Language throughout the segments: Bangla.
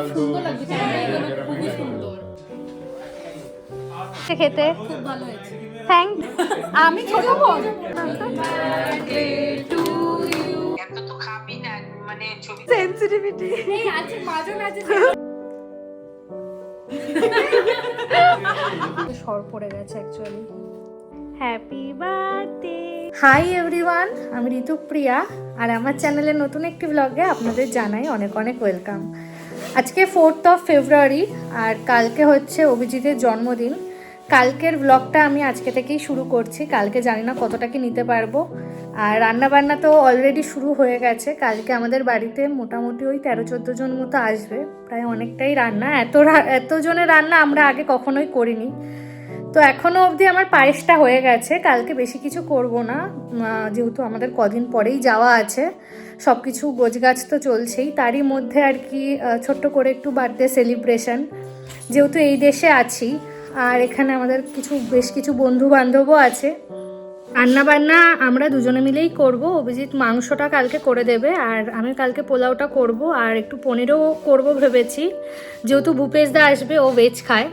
সুন্দর লাগছে, খুবই সুন্দর খেতে। খুব ভালো হয়েছে। থ্যাংক আমি ছোট বোন সেনসিটিভিটি এই আছে মাজন আছে সর পড়ে গেছে actually. Happy birthday. Hi everyone, আমি ঋতুপ্রিয়া আর আমার চ্যানেলে নতুন একটি ব্লগে আপনাদের জানাই অনেক অনেক ওয়েলকাম। আজকে 4th অফ ফেব্রুয়ারি আর কালকে হচ্ছে অভিজিতের জন্মদিন। কালকের ব্লগটা আমি আজকে থেকেই শুরু করছি, কালকে জানি না কতটা কি নিতে পারবো। আর রান্নাবান্না তো অলরেডি শুরু হয়ে গেছে। কালকে আমাদের বাড়িতে মোটামুটি ওই 13-14 জন মতো আসবে, প্রায় অনেকটাই রান্না। এত জনের রান্না আমরা আগে কখনোই করিনি। তো এখনও অবধি আমার পায়েসটা হয়ে গেছে, কালকে বেশি কিছু করব না, যেহেতু আমাদের কদিন পরেই যাওয়া আছে। সব কিছু গোছগাছ তো চলছেই, তারই মধ্যে আর কি ছোট্ট করে একটু বার্থডে সেলিব্রেশন, যেহেতু এই দেশে আছি আর এখানে আমাদের বেশ কিছু বন্ধু বান্ধবও আছে। রান্নাবান্না আমরা দুজনে মিলেই করব। অভিজিৎ মাংসটা কালকে করে দেবে আর আমি কালকে পোলাওটা করব, আর একটু পনিরও করব ভেবেছি, যেহেতু ভূপেশদা আসবে, ও ভেজ খায়।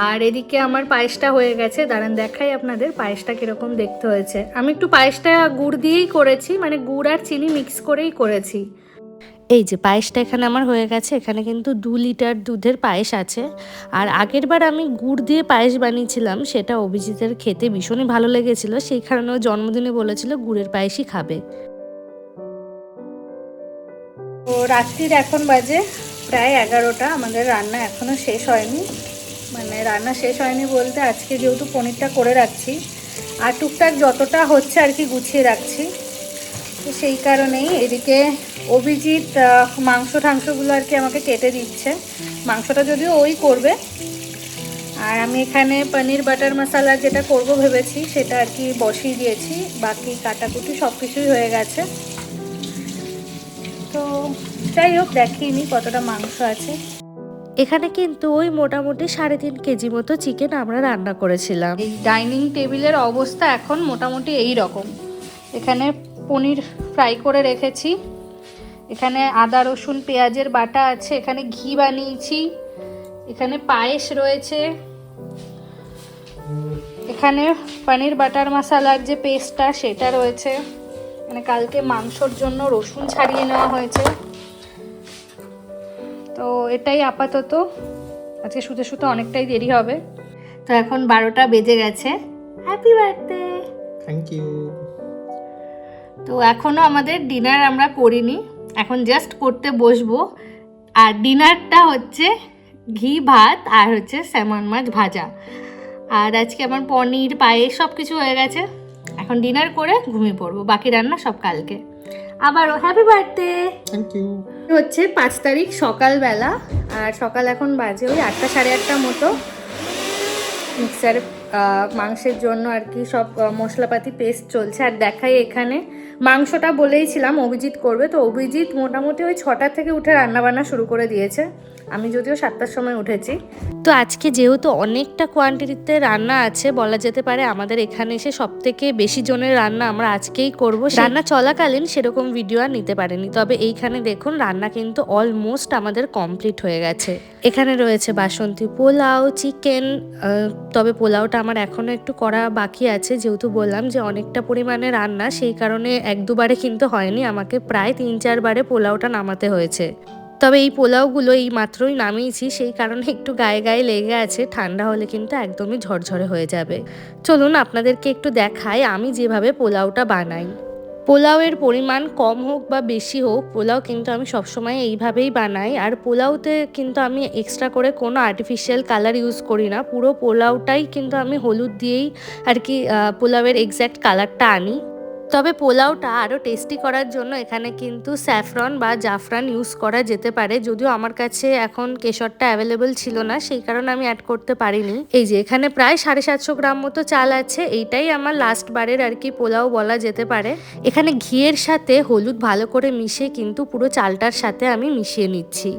আর এদিকে আমার পায়েসটা হয়ে গেছে, দাঁড়ান দেখাই আপনাদের পায়েসটা কীরকম দেখতে হয়েছে। আমি একটু পায়েসটা গুড় দিয়েই করেছি, মানে গুড় আর চিনি মিক্স করেই করেছি। এই যে পায়েসটা এখানে আমার হয়ে গেছে। এখানে কিন্তু 2 লিটার দুধের পায়েস আছে। আর আগের বার আমি গুড় দিয়ে পায়েস বানিয়েছিলাম, সেটা অভিজিতের খেতে ভীষণই ভালো লেগেছিল, সেই কারণে ও জন্মদিনে বলেছিল গুড়ের পায়েসই খাবে। তো রাত্রির এখন বাজে প্রায় 11টা, আমাদের রান্না এখনও শেষ হয়নি। মানে রান্না শেষ হয়নি বলতে আজকে যেহেতু পনিরটা করে রাখছি আর টুকটাক যতটা হচ্ছে আর কি গুছিয়ে রাখছি, তো সেই কারণেই এদিকে অভিজিৎ মাংস ঠাংসগুলো আর কি আমাকে কেটে দিচ্ছে। মাংসটা যদিও ওই করবে, আর আমি এখানে পনির বাটার মশলা যেটা করব ভেবেছি সেটা আর কি বসিয়ে দিয়েছি, বাকি কাটাকুটি সব কিছুই হয়ে গেছে। তো যাই হোক, দেখিনি কতটা মাংস আছে। এখানে কিন্তু ওই মোটামুটি 3.5 কেজি মতো চিকেন আমরা রান্না করেছিলাম। এই ডাইনিং টেবিলের অবস্থা এখন মোটামুটি এই রকম। এখানে পনির ফ্রাই করে রেখেছি, এখানে আদা রসুন পেঁয়াজের বাটা আছে, এখানে ঘি বানিয়েছি, এখানে পায়েস রয়েছে, এখানে পনির বাটার মশলার যে পেস্টটা সেটা রয়েছে, এখানে কালকে মাংসর জন্য রসুন ছাড়িয়ে নেওয়া হয়েছে। তো এটাই আপাতত, আজকে শুতে শুতে অনেকটাই দেরি হবে। তো এখন 12টা বেজে গেছে। Happy birthday. Thank you. তো এখনও আমাদের ডিনার আমরা করিনি, এখন জাস্ট করতে বসবো। আর ডিনারটা হচ্ছে ঘি ভাত আর হচ্ছে স্যামন মাছ ভাজা। আর আজকে আমার পনির পায়েস সব কিছু হয়ে গেছে, এখন ডিনার করে ঘুমিয়ে পড়বো, বাকি রান্না সব কালকে। আবারও হ্যাপি বার্থডে। Thank you. হচ্ছে 5 তারিখ সকালবেলা, আর সকাল এখন বাজে ওই 8টা 8:30 মতো। মিক্সার মাংসের জন্য আর কি সব মশলাপাতি পেস্ট চলছে। আর দেখাই এখানে মাংসটা বলেইছিলাম অভিজিৎ করবে, তো অভিজিৎ মোটামুটি ওই 6টা থেকে উঠে রান্নাবান্না শুরু করে দিয়েছে, আমি যদিও 7টার সময় উঠেছি। তো আজকে যেহেতু অনেকটা কোয়ান্টিটিতে রান্না আছে, বলা যেতে পারে আমাদের এখানে এসে সবথেকে বেশি জনের রান্না আমরা আজকেই করব। রান্না চলাকালীন সেরকম ভিডিও আর নিতে পারিনি, তবে এইখানে দেখুন রান্না কিন্তু অলমোস্ট আমাদের কমপ্লিট হয়ে গেছে। এখানে রয়েছে বাসন্তী পোলাও, চিকেন, তবে পোলাওটা আমার এখনও একটু করা বাকি আছে, যেহেতু বললাম যে অনেকটা পরিমাণে রান্না, সেই কারণে 1-2 বারে কিন্তু হয়নি, আমাকে প্রায় 3-4 বারে পোলাওটা নামাতে হয়েছে। তবে এই পোলাওগুলো এই মাত্রই নামিয়েছি, সেই কারণে একটু গায়ে গায়ে লেগে আছে, ঠান্ডা হলে কিন্তু একদমই ঝরঝরে হয়ে যাবে। চলুন আপনাদেরকে একটু দেখাই আমি যেভাবে পোলাওটা বানাই। পোলাওয়ের পরিমাণ কম হোক বা বেশি হোক, পোলাও কিন্তু আমি সবসময় এইভাবেই বানাই। আর পোলাওতে কিন্তু আমি এক্সট্রা করে কোনো আর্টিফিশিয়াল কালার ইউজ করি না, পুরো পোলাওটাই কিন্তু আমি হলুদ দিয়েই আর কি পোলাওয়ের এক্স্যাক্ট কালারটা আনি। তবে পোলাওটা আরও টেস্টি করার জন্য এখানে কিন্তু স্যাফরন বা জাফরান ইউজ করা যেতে পারে, যদিও আমার কাছে এখন কেশরটা অ্যাভেলেবল ছিল না, সেই কারণে আমি অ্যাড করতে পারিনি। এই যে এখানে প্রায় 750 গ্রাম মতো চাল আছে, এইটাই আমার লাস্ট বারের আর কি পোলাও বলা যেতে পারে। এখানে ঘিয়ের সাথে হলুদ ভালো করে মিশিয়ে কিন্তু পুরো চালটার সাথে আমি মিশিয়ে নিচ্ছি,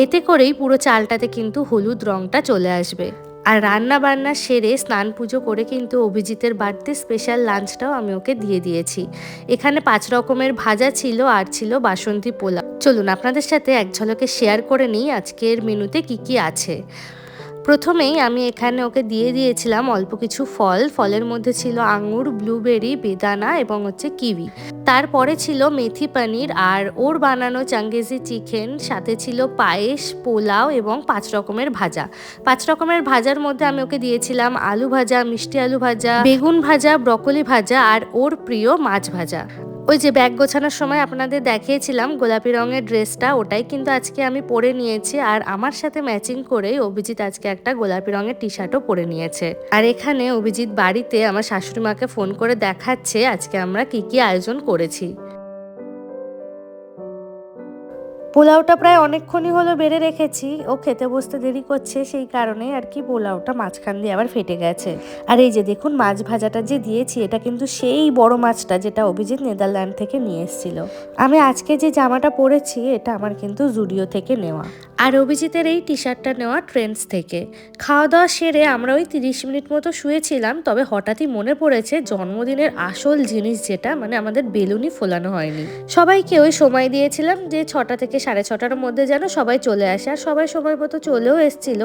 এতে করেই পুরো চালটাতে কিন্তু হলুদ রঙটা চলে আসবে। আর রান্না বান্না সেরে স্নান পুজো করে কিন্তু অভিজিতের বাড়িতে স্পেশাল লাঞ্চটাও আমি ওকে দিয়ে দিয়েছি। এখানে 5 রকমের ভাজা ছিল আর ছিল বাসন্তী পোলাও। চলুন আপনাদের সাথে এক ঝলকে শেয়ার করে নিই আজকের মেনুতে কি কি আছে। প্রথমেই আমি এখানে ওকে দিয়ে দিয়েছিলাম অল্প কিছু ফল। ফলের মধ্যে ছিল আঙুর, ব্লুবেরি, বেদানা এবং কিউই। তারপরে ছিল মেথি পনির আর ওর বানানো চাঙ্গেজি চিকেন, সাথে ছিল পায়েস, পোলাও এবং 5 রকমের ভাজা। 5 রকমের ভাজার মধ্যে আমি ওকে দিয়েছিলাম আলু ভাজা, মিষ্টি আলু ভাজা, বেগুন ভাজা, ব্রকলি ভাজা আর ওর প্রিয় মাছ ভাজা। ওই যে ব্যাগ গোছানোর সময় আপনাদের দেখিয়েছিলাম গোলাপি রঙের ড্রেসটা, ওটাই কিন্তু আজকে আমি পরে নিয়েছি। আর আমার সাথে ম্যাচিং করেই অভিজিৎ আজকে একটা গোলাপি রঙের টি শার্টও পরে নিয়েছে। আর এখানে অভিজিৎ বাড়িতে আমার শাশুড়ি মাকে ফোন করে দেখাচ্ছে আজকে আমরা কি কি আয়োজন করেছি। পোলাওটা প্রায় অনেকক্ষণই হলো বেড়ে রেখেছি, ও খেতে বসতে দেরি করছে সেই কারণে আর কি পোলাওটা মাঝখান দিয়ে আবার ফেটে গেছে। আর এই যে দেখুন মাছ ভাজাটা যে দিয়েছি এটা কিন্তু সেই বড় মাছটা যেটা অভিজিৎ নেদারল্যান্ড থেকে নিয়ে এসেছিল। আমি আজকে যে জামাটা পরেছি এটা আমার কিন্তু জুডিও থেকে নেওয়া, আর অভিজিতের এই টি শার্টটা নেওয়া ট্রেন্ডস থেকে। খাওয়া দাওয়া সেরে আমরা ওই 30 মিনিট মতো শুয়েছিলাম, তবে হঠাৎই মনে পড়েছে জন্মদিনের আসল জিনিস যেটা মানে আমাদের বেলুনই ফোলানো হয়নি। সবাইকে ওই সময় দিয়েছিলাম যে 6টা থেকে 6:30টার মধ্যে যেন সবাই চলে আসে, আর সবাই সময় মতো চলেও এসেছিল।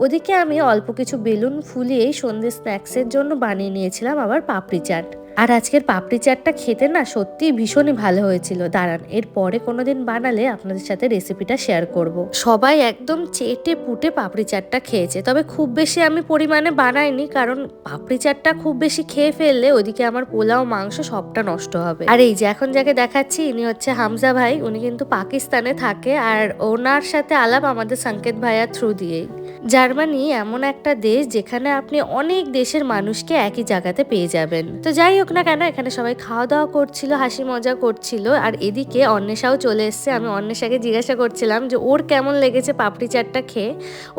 ওদিকে আমি অল্প কিছু বেলুন ফুলিয়েই সন্ধ্যে স্ন্যাক্সের জন্য বানিয়ে নিয়েছিলাম আবার পাপড়ি চাট। আর আজকের পাপড়ি চাটটা খেতে না সত্যি ভীষণই ভালো হয়েছিল। দাঁড়ান এর পরে কোনোদিন বানালে আপনাদের সাথে রেসিপিটা শেয়ার করব। সবাই একদম চেটে পুটে পাপড়ি চাটটা খেয়েছে, তবে খুব বেশি আমি পরিমাণে বানাইনি, কারণ পাপড়ি চাটটা খুব বেশি খেয়ে ফেললে ওইদিকে আমার পোলাও মাংস সবটা নষ্ট হবে। আর এই যে এখন যাকে দেখাচ্ছি ইনি হচ্ছে হামজা ভাই, উনি কিন্তু পাকিস্তানে থাকে আর ওনার সাথে আলাপ আমাদের সংকেত ভাইয়ার থ্রু দিয়েই। জার্মানি এমন একটা দেশ যেখানে আপনি অনেক দেশের মানুষকে একই জায়গাতে পেয়ে যাবেন। তো যাই হোক না কেন এখানে সবাই খাওয়া দাওয়া করছিল, হাসি মজা করছিল। আর এদিকে অন্বেষাও চলে এসছে। আমি অন্বেষাকে জিজ্ঞাসা করছিলাম যে ওর কেমন লেগেছে পাপড়ি চাটটা খেয়ে।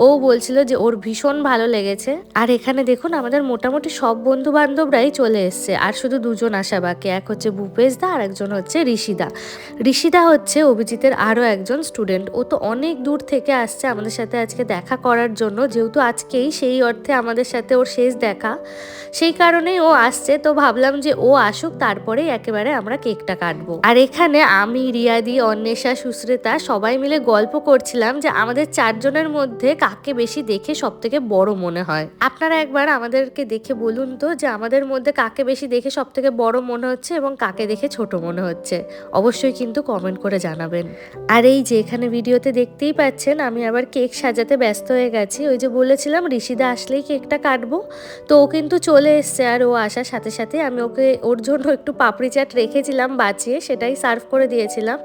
ও বলছিল যে ওর ভীষণ ভালো লেগেছে। আর এখানে দেখুন আমাদের মোটামুটি সব বন্ধু বান্ধবরাই চলে এসছে, আর শুধু দুজন আসা বাকি। এক হচ্ছে ভূপেশ দা আর একজন হচ্ছে ঋষিদা। ঋষিদা হচ্ছে অভিজিতের আরও একজন স্টুডেন্ট। ও তো অনেক দূর থেকে আসছে আমাদের সাথে আজকে দেখা করার জন্য, যেহেতু আজকেই সেই অর্থে আমাদের সাথে ওর শেষ দেখা, সেই কারণেই ও আসছে। তো ভাবলাম যে ও আসুক তারপরেই একেবারে আমরা কেকটা কাটবো। আর এখানে আমি, রিয়াদি, অন্বেষা, সুশ্রিতা সবাই মিলে গল্প করছিলাম যে আমাদের 4 জনের মধ্যে কাকে বেশি দেখে সব থেকে বড় মনে হয়। আপনারা একবার আমাদেরকে দেখে বলুন তো যে আমাদের মধ্যে কাকে বেশি দেখে সব থেকে বড় মনে হচ্ছে এবং কাকে দেখে ছোট মনে হচ্ছে। অবশ্যই কিন্তু কমেন্ট করে জানাবেন। আর এই যে এখানে ভিডিওতে দেখতেই পাচ্ছেন আমি আবার কেক সাজাতে ব্যস্ত হয়ে গেছি। ওই যে বলেছিলাম ঋষিদা আসলেই কেকটা কাটবো, তো ও কিন্তু চলে এসছে। আর ও আসার সাথে সাথে আমি ওর জন্য একটু পাপড়ি চাট রেখেছিলাম বাঁচিয়ে, সেটাই সার্ভ করে দিয়েছিলাম।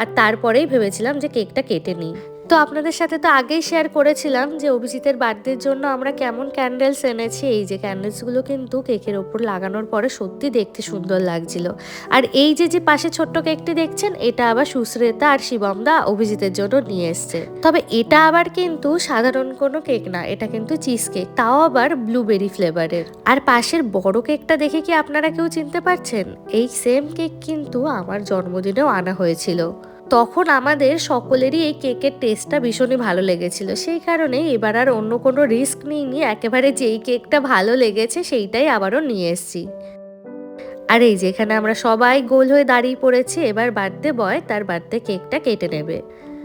আর তারপরেই ভেবেছিলাম যে কেকটা কেটে নিই। তো আপনাদের সাথে তো আগেই শেয়ার করেছিলাম যে অভিজিতের বার্থডের জন্য আমরা কেমন ক্যান্ডেলস এনেছি। এই যে ক্যান্ডেলসগুলো কিন্তু কেকের ওপর লাগানোর পরে সত্যি দেখতে সুন্দর লাগছিল। আর এই যে পাশে ছোট্ট কেকটি দেখছেন এটা আবার সুশ্রেতা আর শিবমদা অভিজিতের জন্য নিয়ে এসছে। তবে এটা আবার কিন্তু সাধারণ কোনো কেক না, এটা কিন্তু চিজ কেক, তাও আবার ব্লুবেরি ফ্লেভারের। আর পাশের বড় কেকটা দেখে কি আপনারা কেউ চিনতে পারছেন? এই সেম কেক কিন্তু আমার জন্মদিনেও আনা হয়েছিল। তখন আমাদের সকলেরই এই কেকের টেস্টটা ভীষণই ভালো লেগেছিল, সেই কারণে এবার আর অন্য কোনো রিস্ক নিইনি, একেবারে যেই কেকটা ভালো লেগেছে সেইটাই আবারও নিয়ে এসেছি। আর এই যে এখানে আমরা সবাই গোল হয়ে দাঁড়িয়ে পড়েছি, এবার বার্থডে বয় তার বার্থডে কেকটা কেটে নেবে।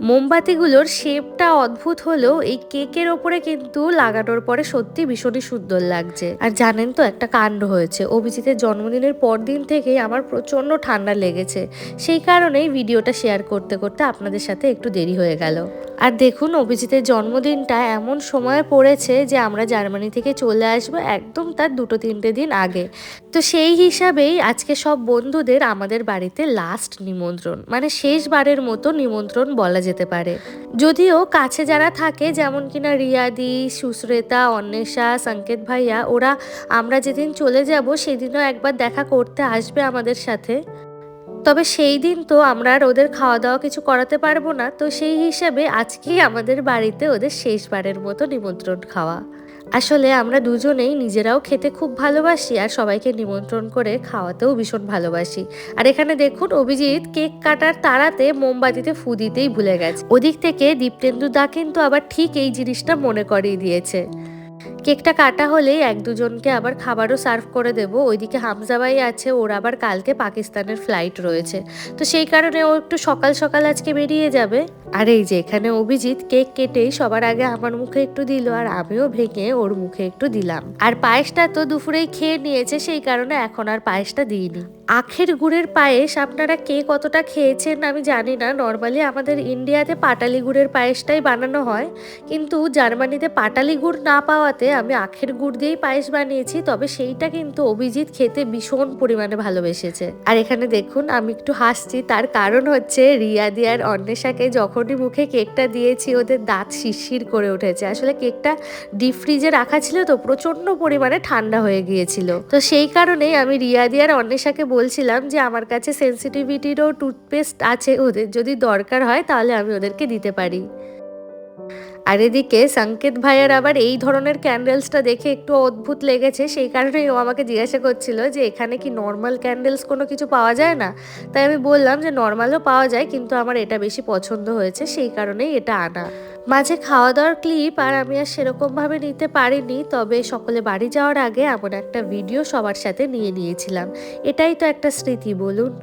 মোমবাতিগুলোর শেপটা অদ্ভুত হলেও এই কেকের ওপরে কিন্তু লাগানোর পরে সত্যি ভীষণই সুন্দর লাগছে। আর জানেন তো একটা কাণ্ড হয়েছে, অভিজিতের জন্মদিনের পরদিন থেকেই আমার প্রচন্ড ঠান্ডা লেগেছে, সেই কারণেই ভিডিওটা শেয়ার করতে করতে আপনাদের সাথে একটু দেরি হয়ে গেল। আর দেখুন অভিজিতের জন্মদিনটা এমন সময় পড়েছে যে আমরা জার্মানি থেকে চলে আসবো একদম তার 2-3 দিন আগে। তো সেই হিসাবেই আজকে সব বন্ধুদের আমাদের বাড়িতে লাস্ট নিমন্ত্রণ, মানে শেষবারের মতো নিমন্ত্রণ বলা যেতে পারে। যদিও কাছে যারা থাকে যেমন কিনা রিয়াদি, সুশ্রেতা, অন্বেষা, সংকেত ভাইয়া, ওরা আমরা যেদিন চলে যাব সেদিনও একবার দেখা করতে আসবে আমাদের সাথে। তবে সেই দিন তো আমরা আর ওদের খাওয়া দাওয়া কিছু করাতে পারবো না, তো সেই হিসাবে আজকেই আমাদের বাড়িতে ওদের শেষবারের মতো নিমন্ত্রণ খাওয়া। আসলে আমরা দুজনেই নিজেরাও খেতে খুব ভালোবাসি আর সবাইকে নিমন্ত্রণ করে খাওয়াতেও ভীষণ ভালোবাসি। আর এখানে দেখুন অভিজিৎ কেক কাটার তাড়াতে মোমবাতিতে ফু দিতেই ভুলে গেছে। ওদিক থেকে দীপ্তেন্দু দা কিন্তু আবার ঠিক এই জিনিসটা মনে করিয়ে দিয়েছে। কেকটা কাটা হলেই এক দুজনকে আবার খাবারও সার্ভ করে দেব। ওইদিকে হামজা ভাই আছে, ওর আবার কালকে পাকিস্তানের ফ্লাইট রয়েছে, তো সেই কারণে ও একটু সকাল সকাল আজকে বেরিয়ে যাবে। আর এই যে এখানে অভিজিৎ কেক কেটেই সবার আগে আমার মুখে একটু দিল, আর আমিও ভেঙে ওর মুখে একটু দিলাম। আর পায়েসটা তো দুপুরেই খেয়ে নিয়েছে, সেই কারণে এখন আর পায়েসটা দিইনি। আখের গুড়ের পায়েস আপনারা কে কতটা খেয়েছেন আমি জানি না। নর্মালি আমাদের ইন্ডিয়াতে পাটালি গুড়ের পায়েসটাই বানানো হয়, কিন্তু জার্মানিতে পাটালি গুড় না পাওয়াতে আমি আখের গুড় দিয়েই পায়েস বানিয়েছি। তবে সেইটা কিন্তু অভিজিৎ খেতে ভীষণ পরিমাণে ভালোবেসেছে। আর এখানে দেখুন আমি একটু হাসছি, তার কারণ হচ্ছে রিয়াদি আর অন্বেষাকে যখনই মুখে কেকটা দিয়েছি ওদের দাঁত শিরশির করে উঠেছে। আসলে কেকটা ডিপ ফ্রিজে রাখা ছিল তো প্রচন্ড পরিমাণে ঠান্ডা হয়ে গিয়েছিল, তো সেই কারণেই আমি রিয়াদি আর অন্বেষাকে বলছিলাম যে আমার কাছে সেন্সিটিভিটিরও টুথপেস্ট আছে, ওদের যদি দরকার হয় তাহলে আমি ওদেরকে দিতে পারি। আর এদিকে সংকেত ভাইয়ের আবার এই ধরনের ক্যান্ডেলসটা দেখে একটু অদ্ভুত লেগেছে, সেই কারণেই ও আমাকে জিজ্ঞাসা করছিল যে এখানে কি নর্মাল ক্যান্ডেলস কোনো কিছু পাওয়া যায় না। তাই আমি বললাম যে নর্মালও পাওয়া যায়, কিন্তু আমার এটা বেশি পছন্দ হয়েছে, সেই কারণেই এটা আনা। মাঝে খাওয়া দাওয়ার ক্লিপ আর আমি আর সেরকমভাবে নিতে পারিনি, তবে সকলে বাড়ি যাওয়ার আগে এমন একটা ভিডিও সবার সাথে নিয়ে নিয়েছিলাম। এটাই তো একটা স্মৃতি, বলুন।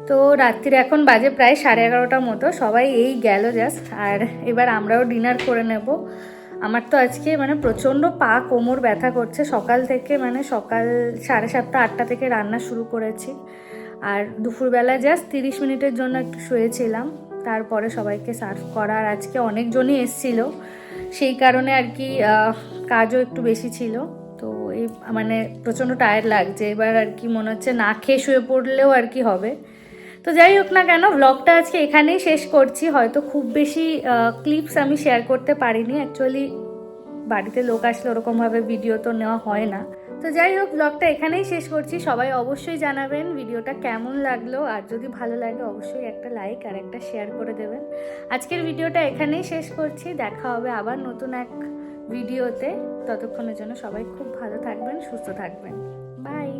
তো রাত্রির এখন বাজে প্রায় 11:30 মতো, সবাই এই গেল জাস্ট, আর এবার আমরাও ডিনার করে নেব। আমার তো আজকে মানে প্রচণ্ড পা কোমর ব্যথা করছে সকাল থেকে, মানে সকাল 7:30 8টা থেকে রান্না শুরু করেছি, আর দুপুরবেলা জাস্ট 30 মিনিটের জন্য একটু শুয়েছিলাম, তারপরে সবাইকে সার্ভ করা। আর আজকে অনেকজনই এসছিল, সেই কারণে আর কি কাজও একটু বেশি ছিল, তো এই মানে প্রচণ্ড টায়ার্ড লাগছে। এবার আর কি মনে হচ্ছে না খেয়ে শুয়ে পড়লেও আর কি হবে। তো যাই হোক না কেন, ব্লগটা আজকে এখানেই শেষ করছি। হয়তো খুব বেশি ক্লিপস আমি শেয়ার করতে পারিনি, অ্যাকচুয়ালি বাড়িতে লোক আসলে ওরকমভাবে ভিডিও তো নেওয়া হয় না। তো যাই হোক, ব্লগটা এখানেই শেষ করছি। সবাই অবশ্যই জানাবেন ভিডিওটা কেমন লাগলো, আর যদি ভালো লাগে অবশ্যই একটা লাইক আর একটা শেয়ার করে দেবেন। আজকের ভিডিওটা এখানেই শেষ করছি, দেখা হবে আবার নতুন এক ভিডিওতে। ততক্ষণের জন্য সবাই খুব ভালো থাকবেন, সুস্থ থাকবেন। বাই।